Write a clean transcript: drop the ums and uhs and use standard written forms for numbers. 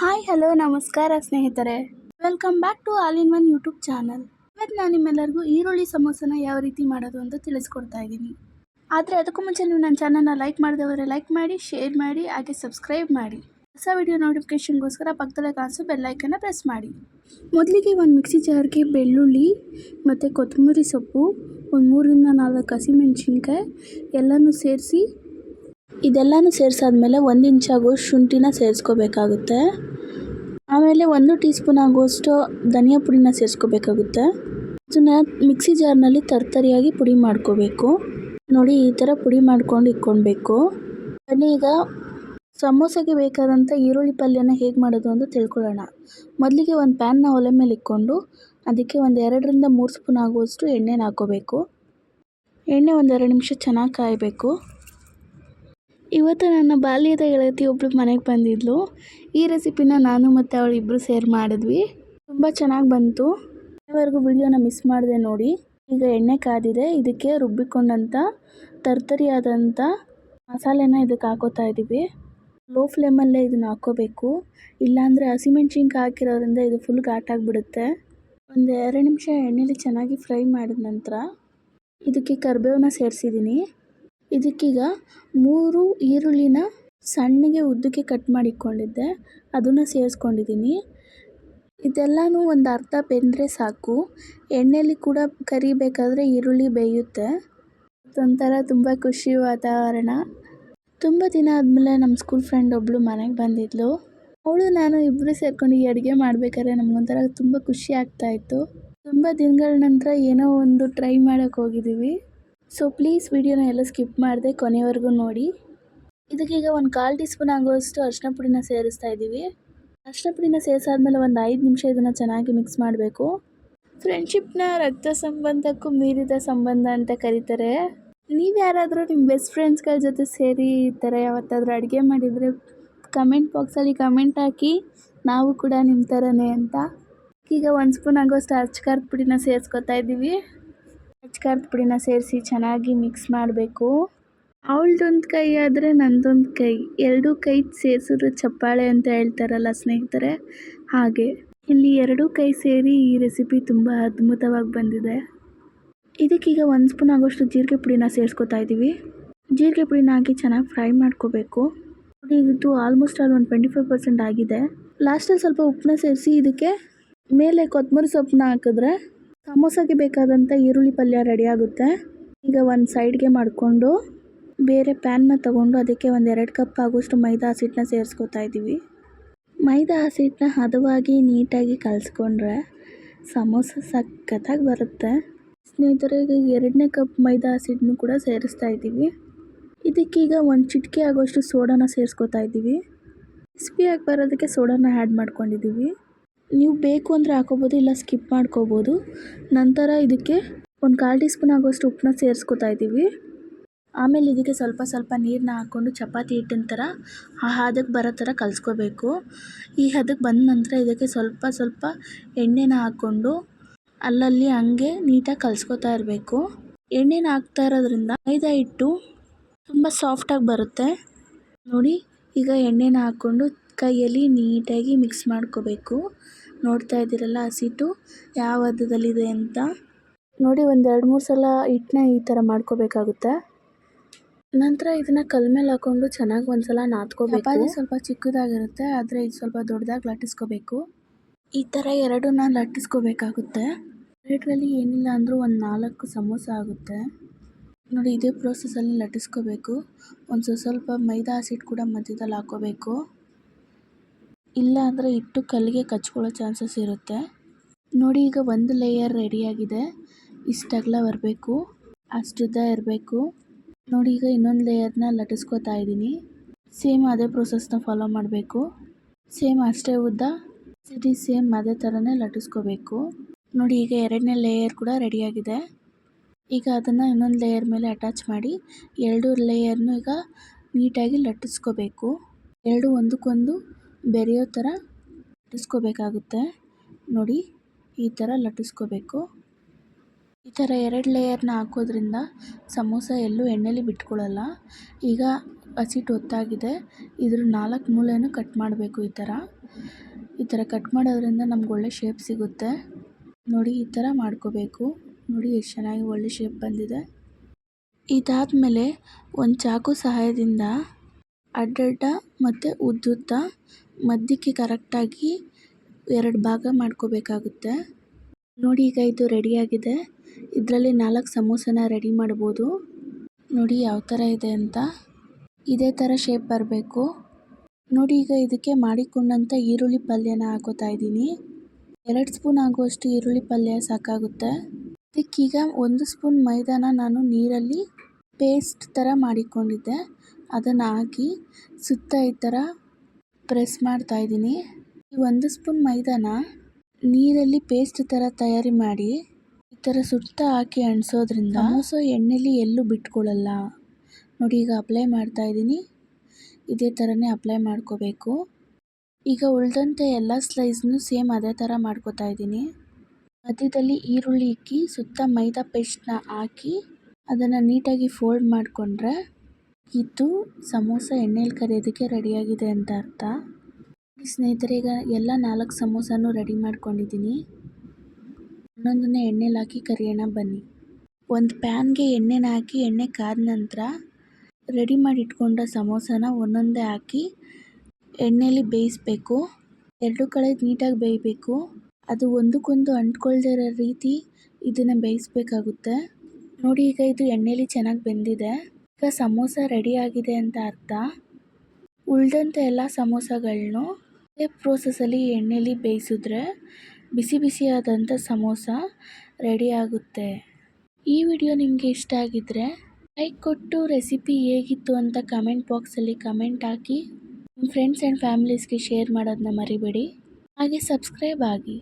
Hi hello ನಮಸ್ಕಾರ ಸ್ನೇಹಿತರೆ, welcome back to all in one YouTube channel. ಇವತ್ತು ನಾನು ನಿಮ್ಮೆಲ್ಲರಿಗೂ ಈರುಳ್ಳಿ ಸಮೋಸನ ಯಾವ ರೀತಿ ಮಾಡೋದು ಅಂತ ತಿಳಿಸ್ಕೊಡ್ತಾ ಇದ್ದೀನಿ. ಆದರೆ ಅದಕ್ಕೂ ಮುಂಚೆ ನೀವು ನನ್ನ ಚಾನಲ್ನ ಲೈಕ್ ಮಾಡಿದವರೆ ಲೈಕ್ ಮಾಡಿ, ಶೇರ್ ಮಾಡಿ, ಹಾಗೆ ಸಬ್ಸ್ಕ್ರೈಬ್ ಮಾಡಿ. ಹೊಸ ವಿಡಿಯೋ ನೋಟಿಫಿಕೇಷನ್ಗೋಸ್ಕರ ಪಕ್ಕದಲ್ಲೇ ಕಾಣಿಸೋ ಬೆಲ್ಲೈಕನ್ನ ಪ್ರೆಸ್ ಮಾಡಿ. ಮೊದಲಿಗೆ ಒಂದು ಮಿಕ್ಸಿ ಜಾರ್ಗೆ ಬೆಳ್ಳುಳ್ಳಿ ಮತ್ತು ಕೊತ್ತಂಬರಿ ಸೊಪ್ಪು, ಒಂದು 3 ರಿಂದ 4 ಹಸಿಮೆಣಸಿನ್ಕಾಯಿ ಎಲ್ಲನೂ ಸೇರಿಸಿ, ಇದೆಲ್ಲನೂ ಸೇರಿಸಾದ್ಮೇಲೆ 1 ಇಂಚ್ ಆಗೋಷ್ಟು ಶುಂಠಿನ ಸೇರಿಸ್ಕೋಬೇಕಾಗುತ್ತೆ. ಆಮೇಲೆ 1 ಟೀ ಸ್ಪೂನ್ ಆಗೋಷ್ಟು ಧನಿಯಾ ಪುಡಿನ ಸೇರಿಸ್ಕೋಬೇಕಾಗುತ್ತೆ. ಇದನ್ನು ಮಿಕ್ಸಿ ಜಾರ್ನಲ್ಲಿ ತರ್ತರಿಯಾಗಿ ಪುಡಿ ಮಾಡ್ಕೋಬೇಕು. ನೋಡಿ, ಈ ಥರ ಪುಡಿ ಮಾಡ್ಕೊಂಡು ಇಟ್ಕೊಳ್ಬೇಕು. ಬನ್ನಿ ಈಗ ಸಮೋಸೆಗೆ ಬೇಕಾದಂಥ ಈರುಳ್ಳಿ ಪಲ್ಯನ ಹೇಗೆ ಮಾಡೋದು ಅಂತ ತಿಳ್ಕೊಳ್ಳೋಣ. ಮೊದಲಿಗೆ ಒಂದು ಪ್ಯಾನ್ನ ಒಲೆ ಮೇಲೆ ಇಟ್ಕೊಂಡು ಅದಕ್ಕೆ ಒಂದು 2 ರಿಂದ 3 ಸ್ಪೂನ್ ಆಗುವಷ್ಟು ಎಣ್ಣೆನ ಹಾಕ್ಕೋಬೇಕು. ಎಣ್ಣೆ ಒಂದು 2 ನಿಮಿಷ ಚೆನ್ನಾಗಿ ಕಾಯಬೇಕು. ಇವತ್ತು ನನ್ನ ಬಾಲ್ಯದ ಗೆಳತಿ ಒಬ್ಬಳು ಮನೆಗೆ ಬಂದಿದ್ಲು. ಈ ರೆಸಿಪಿನ ನಾನು ಮತ್ತು ಅವಳು ಇಬ್ಬರು ಸೇರಿ ಮಾಡಿದ್ವಿ. ತುಂಬ ಚೆನ್ನಾಗಿ ಬಂತು. ಇಲ್ಲಿವರೆಗೂ ವಿಡಿಯೋನ ಮಿಸ್ ಮಾಡಿದೆ ನೋಡಿ. ಈಗ ಎಣ್ಣೆ ಕಾದಿದೆ. ಇದಕ್ಕೆ ರುಬ್ಬಿಕೊಂಡಂಥ ತರ್ತರಿಯಾದಂಥ ಮಸಾಲೆನ ಇದಕ್ಕೆ ಹಾಕೋತಾ ಇದ್ದೀವಿ. ಲೋ ಫ್ಲೇಮಲ್ಲೇ ಇದನ್ನು ಹಾಕ್ಕೋಬೇಕು, ಇಲ್ಲಾಂದರೆ ಹಸಿಮೆಣ್ಸಿನ್ಕಾಯಿ ಹಾಕಿರೋದ್ರಿಂದ ಇದು ಫುಲ್ ಘಾಟಾಗಿಬಿಡುತ್ತೆ. ಒಂದು 2 ನಿಮಿಷ ಎಣ್ಣೆಲಿ ಚೆನ್ನಾಗಿ ಫ್ರೈ ಮಾಡಿದ ನಂತರ ಇದಕ್ಕೆ ಕರಿಬೇವನ್ನ ಸೇರಿಸಿದ್ದೀನಿ. ಇದಕ್ಕೀಗ 3 ಈರುಳ್ಳಿನ ಸಣ್ಣಗೆ ಉದ್ದಕ್ಕೆ ಕಟ್ ಮಾಡಿಕೊಂಡಿದ್ದೆ, ಅದನ್ನು ಸೇರಿಸ್ಕೊಂಡಿದ್ದೀನಿ. ಇದೆಲ್ಲನೂ ಒಂದು ಅರ್ಧ ಬೆಂದರೆ ಸಾಕು. ಎಣ್ಣೆಯಲ್ಲಿ ಕೂಡ ಕರಿಬೇಕಾದ್ರೆ ಈರುಳ್ಳಿ ಬೇಯುತ್ತೆ. ಒಂಥರ ತುಂಬ ಖುಷಿ ವಾತಾವರಣ. ತುಂಬ ದಿನ ಆದಮೇಲೆ ನಮ್ಮ ಸ್ಕೂಲ್ ಫ್ರೆಂಡ್ ಒಬ್ಬಳು ಮನೆಗೆ ಬಂದಿದ್ಲು. ಅವಳು ನಾನು ಇಬ್ಬರು ಸೇರ್ಕೊಂಡು ಈ ಅಡುಗೆ ಮಾಡಬೇಕಾದ್ರೆ ನಮಗೊಂಥರ ತುಂಬ ಖುಷಿ ಆಗ್ತಾಯಿತ್ತು. ತುಂಬ ದಿನಗಳ ನಂತರ ಏನೋ ಒಂದು ಟ್ರೈ ಮಾಡೋಕ್ಕೆ ಹೋಗಿದ್ದೀವಿ. ಸೊ ಪ್ಲೀಸ್ ವಿಡಿಯೋನ ಎಲ್ಲ ಸ್ಕಿಪ್ ಮಾಡಿದೆ ಕೊನೆವರೆಗೂ ನೋಡಿ. ಇದಕ್ಕೀಗ ಒಂದು 1/4 ಟೀ ಸ್ಪೂನ್ ಆಗುವಷ್ಟು ಅರಿಶಿನ ಪುಡಿನ ಸೇರಿಸ್ತಾ ಇದ್ದೀವಿ. ಅರಿಶಿನ ಪುಡಿನ ಸೇರಿಸಾದ್ಮೇಲೆ ಒಂದು 5 ನಿಮಿಷ ಇದನ್ನು ಚೆನ್ನಾಗಿ ಮಿಕ್ಸ್ ಮಾಡಬೇಕು. ಫ್ರೆಂಡ್ಶಿಪ್ನ ರಕ್ತ ಸಂಬಂಧಕ್ಕೂ ಮೀರಿದ ಸಂಬಂಧ ಅಂತ ಕರೀತಾರೆ. ನೀವು ಯಾರಾದರೂ ನಿಮ್ಮ ಬೆಸ್ಟ್ ಫ್ರೆಂಡ್ಸ್ಗಳ ಜೊತೆ ಸೇರಿ ಈ ಥರ ಯಾವತ್ತಾದರೂ ಅಡುಗೆ ಮಾಡಿದರೆ ಕಮೆಂಟ್ ಬಾಕ್ಸಲ್ಲಿ ಕಮೆಂಟ್ ಹಾಕಿ, ನಾವು ಕೂಡ ನಿಮ್ಮ ಥರನೇ ಅಂತ. ಈಗ 1 ಸ್ಪೂನ್ ಆಗುವಷ್ಟು ಅಚ್ಚಕಾರದ ಪುಡಿನ ಸೇರಿಸ್ಕೊತಾ ಇದ್ದೀವಿ. ಅಚ್ಚಕಾರದ ಪುಡಿನ ಸೇರಿಸಿ ಚೆನ್ನಾಗಿ ಮಿಕ್ಸ್ ಮಾಡಬೇಕು. ಅವಳದೊಂದು ಕೈ ಆದರೆ ನಂದೊಂದು ಕೈ, 2 ಕೈ ಸೇರಿಸಿದ್ರು ಚಪ್ಪಾಳೆ ಅಂತ ಹೇಳ್ತಾರಲ್ಲ ಸ್ನೇಹಿತರೆ, ಹಾಗೆ ಇಲ್ಲಿ 2 ಕೈ ಸೇರಿ ಈ ರೆಸಿಪಿ ತುಂಬ ಅದ್ಭುತವಾಗಿ ಬಂದಿದೆ. ಇದಕ್ಕೀಗ 1 ಸ್ಪೂನ್ ಆಗೋಷ್ಟು ಜೀರಿಗೆ ಪುಡಿನ ಸೇರಿಸ್ಕೊತಾ ಇದ್ದೀವಿ. ಜೀರಿಗೆ ಪುಡಿನ ಹಾಕಿ ಚೆನ್ನಾಗಿ ಫ್ರೈ ಮಾಡ್ಕೋಬೇಕು. ಇದು ಆಲ್ಮೋಸ್ಟ್ ಆಲ್ ಒಂದು 25% ಆಗಿದೆ. ಲಾಸ್ಟಲ್ಲಿ ಸ್ವಲ್ಪ ಉಪ್ಪನ್ನ ಸೇರಿಸಿ ಇದಕ್ಕೆ ಮೇಲೆ ಕೊತ್ತಂಬರಿ ಸೊಪ್ಪನ್ನ ಹಾಕಿದ್ರೆ ಸಮೋಸಾಗೆ ಬೇಕಾದಂಥ ಈರುಳ್ಳಿ ಪಲ್ಯ ರೆಡಿ ಆಗುತ್ತೆ. ಈಗ ಒಂದು ಸೈಡ್ಗೆ ಮಾಡಿಕೊಂಡು ಬೇರೆ ಪ್ಯಾನ್ನ ತೊಗೊಂಡು ಅದಕ್ಕೆ ಒಂದು 2 ಕಪ್ ಆಗೋಷ್ಟು ಮೈದಾ ಹಸಿಟ್ಟನ್ನ ಸೇರಿಸ್ಕೊತಾ ಇದ್ದೀವಿ. ಮೈದಾ ಹಸಿಟ್ಟನ್ನ ಹದವಾಗಿ ನೀಟಾಗಿ ಕಲಿಸ್ಕೊಂಡ್ರೆ ಸಮೋಸ ಸಖತ್ತಾಗಿ ಬರುತ್ತೆ. ಸ್ನೇಹಿತರೆ, ಈಗ 2ನೇ ಕಪ್ ಮೈದಾ ಹಸಿಟ್ಟನ್ನು ಕೂಡ ಸೇರಿಸ್ತಾ ಇದ್ದೀವಿ. ಇದಕ್ಕೀಗ ಒಂದು ಚಿಟಿಕೆ ಆಗೋಷ್ಟು ಸೋಡಾನ ಸೇರಿಸ್ಕೊತಾ ಇದ್ದೀವಿ. ಕ್ರಿಸ್ಪಿಯಾಗಿ ಬರೋದಕ್ಕೆ ಸೋಡಾನ ಆ್ಯಡ್ ಮಾಡ್ಕೊಂಡಿದ್ದೀವಿ. ನೀವು ಬೇಕು ಅಂದರೆ ಹಾಕೋಬೋದು, ಇಲ್ಲ ಸ್ಕಿಪ್ ಮಾಡ್ಕೋಬೋದು. ನಂತರ ಇದಕ್ಕೆ ಒಂದು 1/4 ಟೀ ಸ್ಪೂನ್ ಆಗೋಷ್ಟು ಉಪ್ಪನ್ನ ಸೇರಿಸ್ಕೊತಾ ಇದ್ದೀವಿ. ಆಮೇಲೆ ಇದಕ್ಕೆ ಸ್ವಲ್ಪ ಸ್ವಲ್ಪ ನೀರನ್ನ ಹಾಕ್ಕೊಂಡು ಚಪಾತಿ ಹಿಟ್ಟಿನ ಥರ ಆ ಹದಕ್ಕೆ ಬರೋ ಥರ ಕಲಿಸ್ಕೋಬೇಕು. ಈ ಹದಕ್ಕೆ ಬಂದ ನಂತರ ಇದಕ್ಕೆ ಸ್ವಲ್ಪ ಸ್ವಲ್ಪ ಎಣ್ಣೆನ ಹಾಕ್ಕೊಂಡು ಅಲ್ಲಲ್ಲಿ ಹಂಗೆ ನೀಟಾಗಿ ಕಲಿಸ್ಕೊತಾ ಇರಬೇಕು. ಎಣ್ಣೆನ ಹಾಕ್ತಾ ಇರೋದ್ರಿಂದ ಮೈದಾ ಹಿಟ್ಟು ತುಂಬ ಸಾಫ್ಟಾಗಿ ಬರುತ್ತೆ. ನೋಡಿ, ಈಗ ಎಣ್ಣೆನ ಹಾಕ್ಕೊಂಡು ಕೈಯಲ್ಲಿ ನೀಟಾಗಿ ಮಿಕ್ಸ್ ಮಾಡ್ಕೋಬೇಕು. ನೋಡ್ತಾ ಇದ್ದೀರಲ್ಲ ಹಸಿಟ್ಟು ಯಾವ ಹದದಲ್ಲಿದೆ ಅಂತ. ನೋಡಿ, ಒಂದು 2-3 ಸಲ ಹಿಟ್ಟನ್ನ ಈ ಥರ ಮಾಡ್ಕೋಬೇಕಾಗುತ್ತೆ. ನಂತರ ಇದನ್ನು ಕಲ್ ಮೇಲೆ ಹಾಕ್ಕೊಂಡು ಚೆನ್ನಾಗಿ ಒಂದು ಸಲ ನಾದ್ಕೋಬೇಕು. ಚಪಾತಿ ಸ್ವಲ್ಪ ಚಿಕ್ಕದಾಗಿರುತ್ತೆ, ಆದರೆ ಇದು ಸ್ವಲ್ಪ ದೊಡ್ಡದಾಗಿ ಲಟ್ಟಿಸ್ಕೋಬೇಕು. ಈ ಥರ 2ನ್ನ ಲಟ್ಟಿಸ್ಕೋಬೇಕಾಗುತ್ತೆ. ಇದರಲ್ಲಿ ಏನಿಲ್ಲ ಅಂದರೂ ಒಂದು 4 ಸಮೋಸ ಆಗುತ್ತೆ. ನೋಡಿ, ಇದೇ ಪ್ರೋಸೆಸ್ಸಲ್ಲಿ ಲಟ್ಟಿಸ್ಕೋಬೇಕು. ಒಂದು ಸ್ವಲ್ಪ ಮೈದಾ ಹಸಿಟ್ಟು ಕೂಡ ಮಧ್ಯದಲ್ಲಿ ಹಾಕ್ಕೋಬೇಕು, ಇಲ್ಲ ಅಂದರೆ ಹಿಟ್ಟು ಕಲ್ಲಿಗೆ ಕಚ್ಕೊಳ್ಳೋ ಚಾನ್ಸಸ್ ಇರುತ್ತೆ. ನೋಡಿ, ಈಗ ಒಂದು ಲೇಯರ್ ರೆಡಿಯಾಗಿದೆ. ಇಷ್ಟು ಅಗಲ ಬರಬೇಕು, ಅಷ್ಟುದ್ದ ಇರಬೇಕು. ನೋಡಿ, ಈಗ ಇನ್ನೊಂದು ಲೇಯರ್ನ ಲಟ್ಟಿಸ್ಕೊತಾ ಇದ್ದೀನಿ. ಸೇಮ್ ಅದೇ ಪ್ರೋಸೆಸ್ನ ಫಾಲೋ ಮಾಡಬೇಕು. ಸೇಮ್ ಅಷ್ಟೇ ಉದ್ದ, ಸೇಮ್ ಅದೇ ಥರನೇ ಲಟ್ಟಿಸ್ಕೋಬೇಕು. ನೋಡಿ, ಈಗ 2ನೇ ಲೇಯರ್ ಕೂಡ ರೆಡಿಯಾಗಿದೆ. ಈಗ ಅದನ್ನು ಇನ್ನೊಂದು ಲೇಯರ್ ಮೇಲೆ ಅಟ್ಯಾಚ್ ಮಾಡಿ 2 ಲೇಯರ್ನು ಈಗ ನೀಟಾಗಿ ಲಟ್ಟಿಸ್ಕೋಬೇಕು. 2 ಒಂದಕ್ಕೊಂದು ಬೆರೆಯೋ ಥರ ಲಟ್ಟಿಸ್ಕೋಬೇಕಾಗುತ್ತೆ. ನೋಡಿ, ಈ ಥರ ಲಟ್ಟಿಸ್ಕೋಬೇಕು. ಈ ಥರ 2 ಲೇಯರ್ನ ಹಾಕೋದ್ರಿಂದ ಸಮೋಸ ಎಲ್ಲೂ ಎಣ್ಣೆಲಿ ಬಿಟ್ಕೊಳ್ಳಲ್ಲ. ಈಗ ಹಸಿಟ್ಟು ಒತ್ತಾಗಿದೆ, ಇದ್ರ 4 ಮೂಲೆನೂ ಕಟ್ ಮಾಡಬೇಕು ಈ ಥರ. ಈ ಥರ ಕಟ್ ಮಾಡೋದ್ರಿಂದ ನಮ್ಗೆ ಒಳ್ಳೆ ಶೇಪ್ ಸಿಗುತ್ತೆ. ನೋಡಿ ಈ ಥರ ಮಾಡ್ಕೋಬೇಕು. ನೋಡಿ ಎಷ್ಟು ಚೆನ್ನಾಗಿ ಒಳ್ಳೆ ಶೇಪ್ ಬಂದಿದೆ. ಇದಾದಮೇಲೆ ಒಂದು ಚಾಕು ಸಹಾಯದಿಂದ ಅಡ್ಡಡ್ಡ ಮತ್ತು ಉದ್ದುದ್ದ ಮಧ್ಯಕ್ಕೆ ಕರೆಕ್ಟಾಗಿ 2 ಭಾಗ ಮಾಡ್ಕೋಬೇಕಾಗುತ್ತೆ. ನೋಡಿ ಈಗ ಇದು ರೆಡಿಯಾಗಿದೆ. ಇದರಲ್ಲಿ 4 ಸಮೋಸನ ರೆಡಿ ಮಾಡ್ಬೋದು. ನೋಡಿ ಯಾವ ಥರ ಇದೆ ಅಂತ. ಇದೇ ಥರ ಶೇಪ್ ಬರಬೇಕು. ನೋಡಿ ಈಗ ಇದಕ್ಕೆ ಮಾಡಿಕೊಂಡಂಥ ಈರುಳ್ಳಿ ಪಲ್ಯನ ಹಾಕೋತಾ ಇದ್ದೀನಿ. 2 ಸ್ಪೂನ್ ಆಗುವಷ್ಟು ಈರುಳ್ಳಿ ಪಲ್ಯ ಸಾಕಾಗುತ್ತೆ. ಇದಕ್ಕೀಗ 1 ಸ್ಪೂನ್ ಮೈದಾನ ನಾನು ನೀರಲ್ಲಿ ಪೇಸ್ಟ್ ಥರ ಮಾಡಿಕೊಂಡಿದ್ದೆ. ಅದನ್ನು ಹಾಕಿ ಸುತ್ತ ಈ ಥರ ಪ್ರೆಸ್ ಮಾಡ್ತಾ ಇದ್ದೀನಿ. ಈ 1 ಸ್ಪೂನ್ ಮೈದಾನ ನೀರಲ್ಲಿ ಪೇಸ್ಟ್ ಥರ ತಯಾರಿ ಮಾಡಿ ಈ ಥರ ಸುತ್ತ ಹಾಕಿ ಅಂಟಿಸೋದ್ರಿಂದ ಸಮೋಸ ಎಣ್ಣೆಲಿ ಎಲ್ಲೂ ಬಿಟ್ಕೊಳ್ಳಲ್ಲ. ನೋಡಿ ಈಗ ಅಪ್ಲೈ ಮಾಡ್ತಾ ಇದ್ದೀನಿ. ಇದೇ ಥರನೇ ಅಪ್ಲೈ ಮಾಡ್ಕೋಬೇಕು. ಈಗ ಉಳಿದಂತೆ ಎಲ್ಲ ಸ್ಲೈಸ್ನು ಸೇಮ್ ಅದೇ ಥರ ಮಾಡ್ಕೋತಾ ಇದ್ದೀನಿ. ಮಧ್ಯದಲ್ಲಿ ಈರುಳ್ಳಿ ಇಕ್ಕಿ ಸುತ್ತ ಮೈದಾ ಪೇಸ್ಟ್ನ ಹಾಕಿ ಅದನ್ನು ನೀಟಾಗಿ ಫೋಲ್ಡ್ ಮಾಡಿಕೊಂಡ್ರೆ ಇದು ಸಮೋಸ ಎಣ್ಣೆಲಿ ಕರಿಯೋದಕ್ಕೆ ರೆಡಿಯಾಗಿದೆ ಅಂತ ಅರ್ಥ. ಸ್ನೇಹಿತರೆ ಈಗ ಎಲ್ಲ 4 ಸಮೋಸನೂ ರೆಡಿ ಮಾಡ್ಕೊಂಡಿದ್ದೀನಿ. ಒಂದೊಂದನ್ನೇ ಎಣ್ಣೆಲಿ ಹಾಕಿ ಕರಿಯೋಣ ಬನ್ನಿ. ಒಂದು ಪ್ಯಾನ್ಗೆ ಎಣ್ಣೆನ ಹಾಕಿ ಎಣ್ಣೆ ಕಾದ ನಂತರ ರೆಡಿ ಮಾಡಿ ಇಟ್ಕೊಂಡ ಸಮೋಸನ ಒಂದೊಂದೇ ಹಾಕಿ ಎಣ್ಣೆಲಿ ಬೇಯಿಸಬೇಕು. 2 ಕಡೆ ನೀಟಾಗಿ ಬೇಯಬೇಕು. ಅದು ಒಂದಕ್ಕೊಂದು ಅಂಟ್ಕೊಳ್ದೇ ಇರೋ ರೀತಿ ಇದನ್ನು ಬೇಯಿಸಬೇಕಾಗುತ್ತೆ. ನೋಡಿ ಈಗ ಇದು ಎಣ್ಣೆಲಿ ಚೆನ್ನಾಗಿ ಬೆಂದಿದೆ. ಈಗ ಸಮೋಸ ರೆಡಿ ಆಗಿದೆ ಅಂತ ಅರ್ಥ. ಉಳಿದಂತೆ ಎಲ್ಲ ಸಮೋಸಗಳನ್ನು ಇದೇ ಪ್ರೋಸೆಸ್ಸಲ್ಲಿ ಎಣ್ಣೆಲಿ ಬೇಯಿಸಿದ್ರೆ ಬಿಸಿ ಬಿಸಿಯಾದಂಥ ಸಮೋಸ ರೆಡಿ ಆಗುತ್ತೆ. ಈ ವಿಡಿಯೋ ನಿಮಗೆ ಇಷ್ಟ ಆಗಿದ್ದರೆ ಲೈಕ್ ಕೊಟ್ಟು ರೆಸಿಪಿ ಹೇಗಿತ್ತು ಅಂತ ಕಮೆಂಟ್ ಬಾಕ್ಸಲ್ಲಿ ಕಮೆಂಟ್ ಹಾಕಿ ನಿಮ್ಮ ಫ್ರೆಂಡ್ಸ್ ಆ್ಯಂಡ್ ಫ್ಯಾಮಿಲೀಸ್ಗೆ ಶೇರ್ ಮಾಡೋದನ್ನ ಮರಿಬೇಡಿ. ಹಾಗೆ ಸಬ್ಸ್ಕ್ರೈಬ್ ಆಗಿ.